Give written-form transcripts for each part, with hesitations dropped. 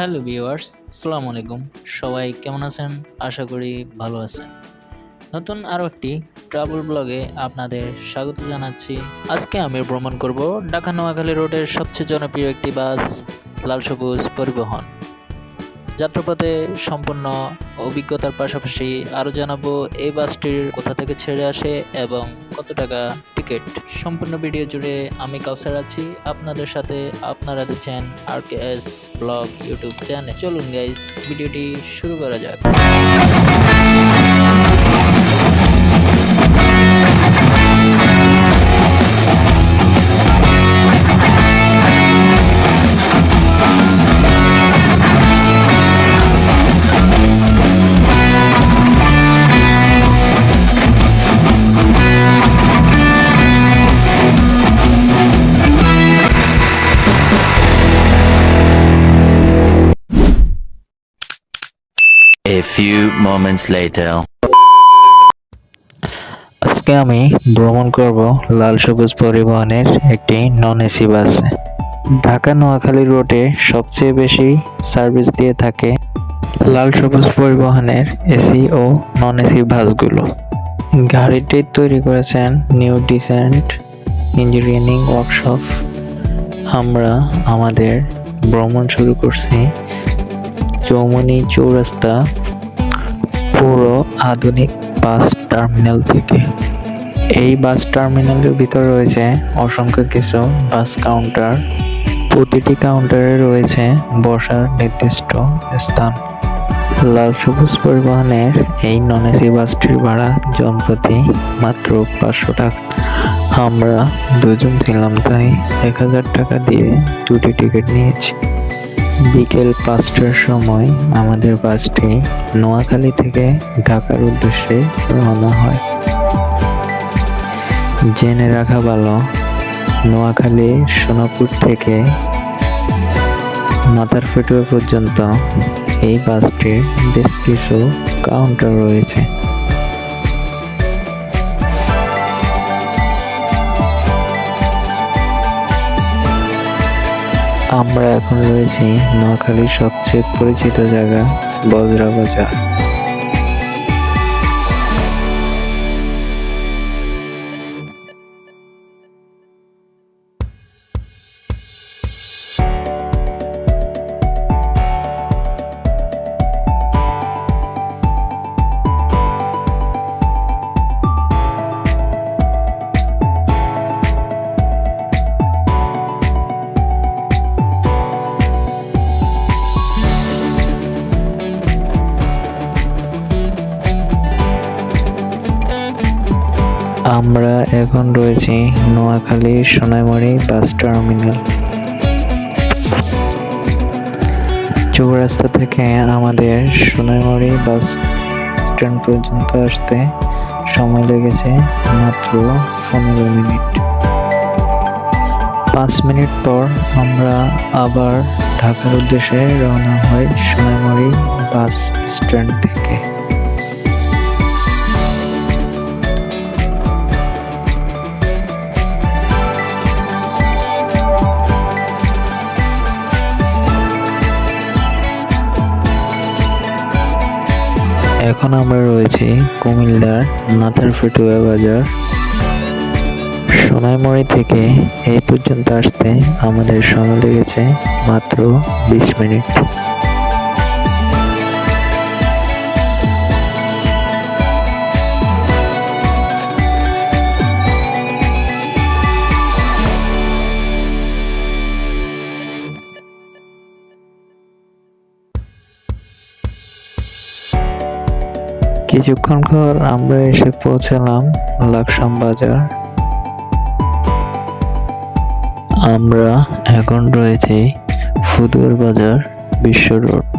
Hello viewers, আসসালামু আলাইকুম। সবাই কেমন আছেন? আশা করি ভালো আছেন। নতুন আরও একটি ট্রাভেল ব্লগে আপনাদের স্বাগত জানাচ্ছি। আজকে আমি ভ্রমণ করব ঢাকা নোয়াখালী রোডের সবচেয়ে জনপ্রিয় একটি বাস, লাল সবুজ পরিবহন। যাত্রাপথে সম্পূর্ণ অভিজ্ঞতার পাশাপাশি আরও জানাবো এই বাসটির কোথা থেকে ছেড়ে আসে এবং কত টাকা টিকিট। সম্পূর্ণ ভিডিও জুড়ে আমি কাউসার আছি আপনাদের সাথে। আপনারা দেখছেন RKS ব্লগ ইউটিউব চ্যানেল। চলুন গাইস, ভিডিওটি শুরু করা যাক। A few moments later. আজকে আমি ভ্রমণ করব লাল সবুজ পরিবহনের একটি নন এসি বাসে। ঢাকা নোয়াখালী রোডে সবচেয়ে বেশি সার্ভিস দিয়ে থাকে লাল সবুজ পরিবহনের এসি ও নন এসি বাসগুলো। গাড়িটি তৈরি করেছেন নিউ ডিসেন্ট ইঞ্জিনিয়ারিং ওয়ার্কশপ। আমরা আমাদের ভ্রমণ শুরু করছি চৌমনি চৌরাস্তা পুরো আধুনিক বাস টার্মিনাল থেকে। এই বাস টার্মিনালের ভিতর রয়েছে অসংখ্য কিছু বাস কাউন্টার। প্রতিটি কাউন্টারে রয়েছে বসার নির্দিষ্ট স্থান। লাল সবুজ পরিবহনের এই নন এসি বাসটির ভাড়া জনপ্রতি মাত্র 500 টাকা। আমরা দুজন ছিলাম, তাই 1000 টাকা দিয়ে দুটি টিকিট নিয়েছি। বিকেল 5টার সময় আমাদের বাসটি নোয়াখালী থেকে ঢাকার উদ্দেশ্যে রওনা হয়। জেনে রাখা ভালো, নোয়াখালী সোনাপুর থেকে মাথারফেটুয়া পর্যন্ত এই বাসটির বেশ কিছু কাউন্টার রয়েছে। আমরা এখন রয়েছি নোয়াখালীর সবচেয়ে পরিচিত জায়গা বজরা বাজার। আমরা এখন রয়েছি নোয়াখালী সোনাইমুড়ি বাস টার্মিনাল। চৌরাস্তা থেকে আমাদের সোনাইমুড়ি বাস স্ট্যান্ড পর্যন্ত আসতে সময় লেগেছে মাত্র 15 মিনিট। 5 মিনিট পর আমরা আবার ঢাকার উদ্দেশ্যে রওনা হই সোনাইমুড়ি বাস স্ট্যান্ড থেকে। এখন আমরা রয়েছি কুমিল্লার মাথারফেটুয়া বাজার। সোনাইমুড়ি থেকে এই পর্যন্ত আসতে আমাদের সময় লেগেছে মাত্র 20 মিনিট। কিছুক্ষণ পর আমরা এসে পৌঁছালাম লাকসাম বাজার। আমরা এখন রয়েছি ফুদুর বাজার বিশ্ব রোড।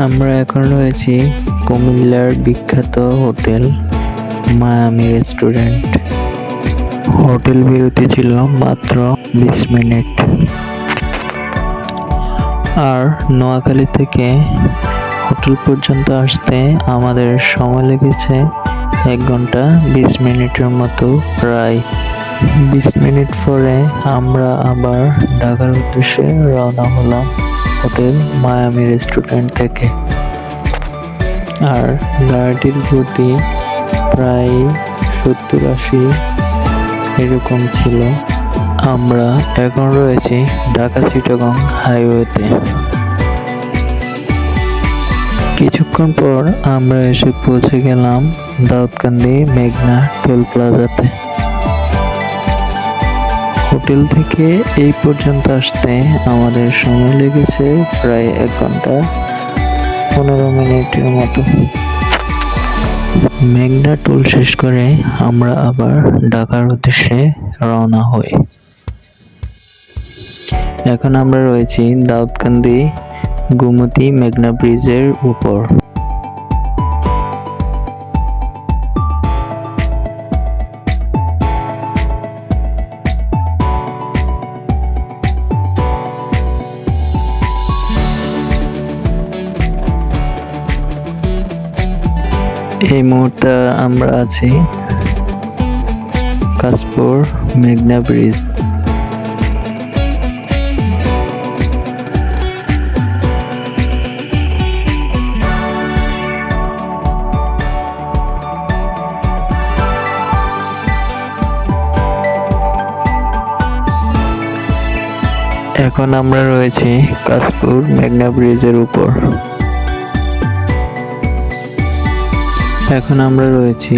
আমরা এখন রয়েছি কুমিল্লার বিখ্যাত হোটেল মায়ামি রেস্টুরেন্ট। হোটেল বিরতি ছিল মাত্র 20 মিনিট। আর নোয়াখালী থেকে হোটেল পর্যন্ত আসতে আমাদের সময় লেগেছে 1 ঘন্টা 20 মিনিটের মতো প্রায়। 20 মিনিট পরে আমরা আবার ঢাকার উদ্দেশ্যে রওনা হলাম হোটেল মায়ামি রেস্টুরেন্ট থেকে। আর গাড়িটির গতি প্রায় 70-80 এরকম ছিল। আমরা এখন রয়েছি ঢাকা চিটাগং হাইওয়েতে। কিছুক্ষণ পর আমরা এসে পৌঁছে গেলাম দাউদকান্দি মেঘনা টোল প্লাজাতে। হোটেল থেকে এই পর্যন্ত আসতে আমাদের সময় লেগেছে প্রায় 1 ঘন্টা 15 মিনিটের মতো। মেঘনা টোল শেষ করে আমরা আবার ঢাকার উদ্দেশ্যে রওনা হই। এখন আমরা রয়েছি দাউদকান্দি গোমতী মেঘনা ব্রিজের উপর। এই মুহূর্তে আমরা আছি কাশপুর মেঘনা ব্রিজ। এখন আমরা রয়েছি কাশপুর মেঘনা ব্রিজের উপর। এখন আমরা রয়েছি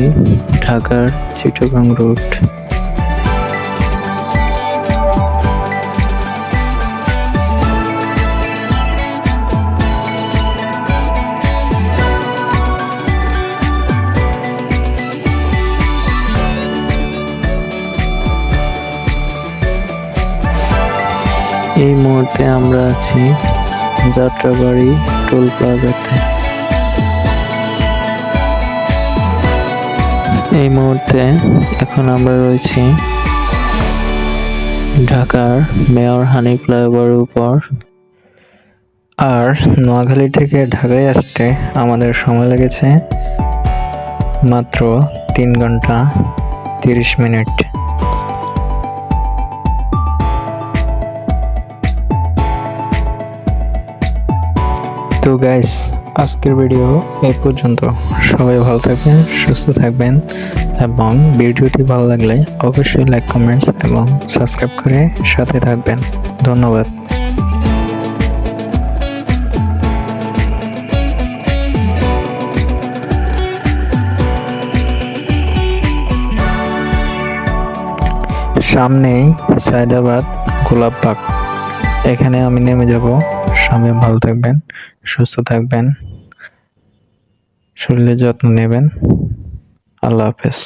ঢাকার চিটাগং রুট। এই মুহূর্তে আমরা আছি যাত্রাবাড়ি টোল প্লাজাতে। এই মুহূর্তে এখন আমরা রয়েছি ঢাকার মেয়র হানি ফ্লাইওভারের উপর। আর নোয়াখালী থেকে ঢাকায় আসতে আমাদের সময় লেগেছে মাত্র 3 ঘন্টা 30 মিনিট। তো গাইস, আজকের ভিডিও এই পর্যন্ত। সবাই ভালো থাকবেন, সুস্থ থাকবেন এবং ভিডিওটি ভালো লাগলে অবশ্যই লাইক, কমেন্টস এবং সাবস্ক্রাইব করে সাথে থাকবেন। ধন্যবাদ। সামনেই সায়দাবাদ গোলাপবাগ, এখানে আমি নেমে যাব। সবাই ভালো থাকবেন, সুস্থ থাকবেন, শরীরের যত্ন নেবেন। আল্লাহ হাফেজ।